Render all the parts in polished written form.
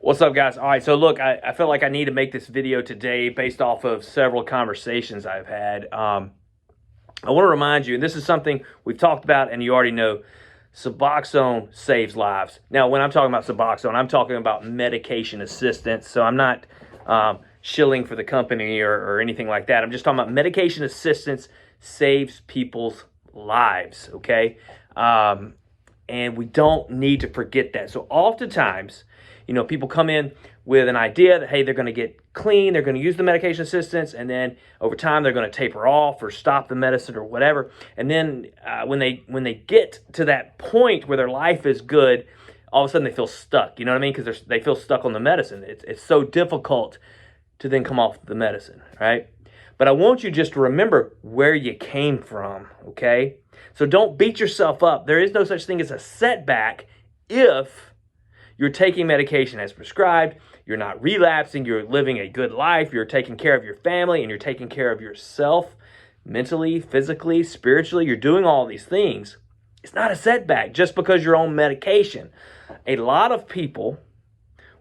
What's up, guys? All right, so look, I felt like I need to make this video today based off of several conversations I've had. I want to remind you, and this is something we've talked about and you already know, Suboxone saves lives. Now, when I'm talking about Suboxone, I'm talking about medication assistance, so I'm not shilling for the company or anything like that. I'm just talking about medication assistance saves people's lives, okay? And we don't need to forget that. So oftentimes, people come in with an idea that, hey, they're going to get clean, they're going to use the medication assistance, and then over time they're going to taper off or stop the medicine or whatever. And then when they get to that point where their life is good, all of a sudden they feel stuck. You know what I mean? Because they feel stuck on the medicine. It's so difficult to then come off the medicine, right? But I want you just to remember where you came from, okay? So don't beat yourself up. There is no such thing as a setback if you're taking medication as prescribed, you're not relapsing, you're living a good life, you're taking care of your family, and you're taking care of yourself mentally, physically, spiritually. You're doing all these things. It's not a setback just because you're on medication. A lot of people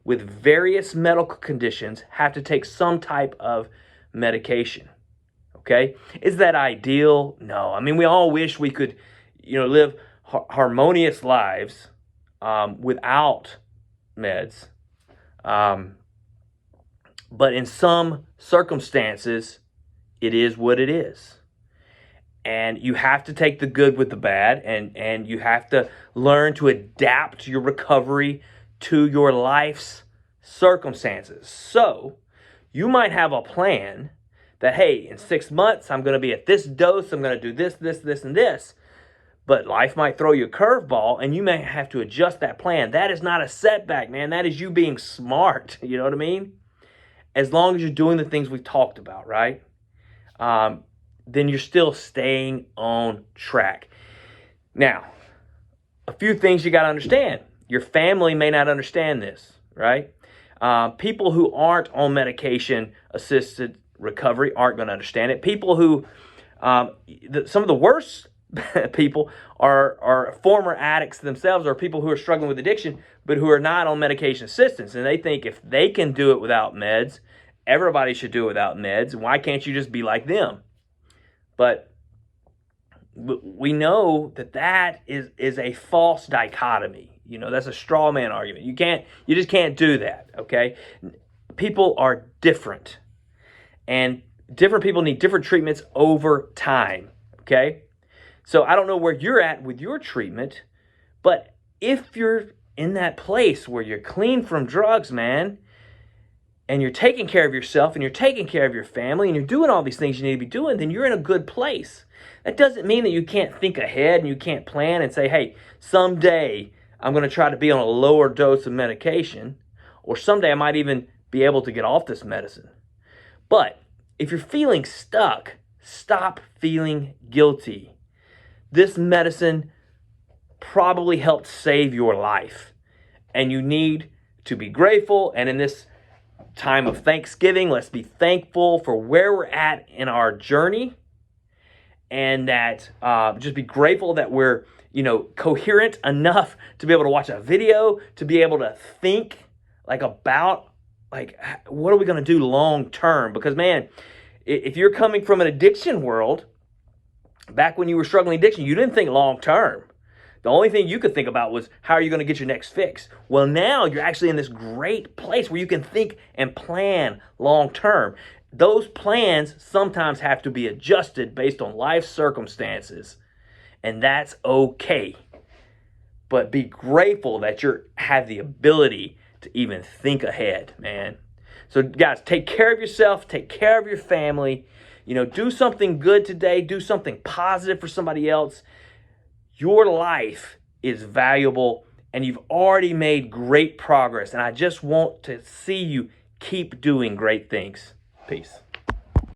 with various medical conditions have to take some type of medication. Okay? Is that ideal? No. I mean, we all wish we could, live harmonious lives without meds. But in some circumstances, it is what it is. And you have to take the good with the bad, and you have to learn to adapt your recovery to your life's circumstances. So you might have a plan that, hey, in 6 months, I'm going to be at this dose, I'm going to do this, and this. But life might throw you a curveball, and you may have to adjust that plan. That is not a setback, man. That is you being smart. You know what I mean? As long as you're doing the things we've talked about, right? Then you're still staying on track. Now, a few things you got to understand. Your family may not understand this, right? People who aren't on medication-assisted recovery aren't going to understand it. People who, some of the worst people are former addicts themselves, or people who are struggling with addiction but who are not on medication assistance, and they think if they can do it without meds, everybody should do it without meds. Why can't you just be like them? But we know that is a false dichotomy. That's a straw man argument. You just can't do that. Okay, people are different, and different people need different treatments over time. Okay. So I don't know where you're at with your treatment, but if you're in that place where you're clean from drugs, man, and you're taking care of yourself and you're taking care of your family and you're doing all these things you need to be doing, then you're in a good place. That doesn't mean that you can't think ahead and you can't plan and say, hey, someday I'm going to try to be on a lower dose of medication, or someday I might even be able to get off this medicine. But if you're feeling stuck, stop feeling guilty. This medicine probably helped save your life, and you need to be grateful. And in this time of Thanksgiving, let's be thankful for where we're at in our journey, and that just be grateful that we're, coherent enough to be able to watch a video, to be able to think about what are we going to do long term? Because, man, if you're coming from an addiction world, back when you were struggling with addiction, you didn't think long term. The only thing you could think about was, how are you going to get your next fix? Well, now you're actually in this great place where you can think and plan long term. Those plans sometimes have to be adjusted based on life circumstances, and that's okay. But be grateful that you have the ability to even think ahead, man. So, guys, take care of yourself, take care of your family. Do something good today. Do something positive for somebody else. Your life is valuable, and you've already made great progress. And I just want to see you keep doing great things. Peace.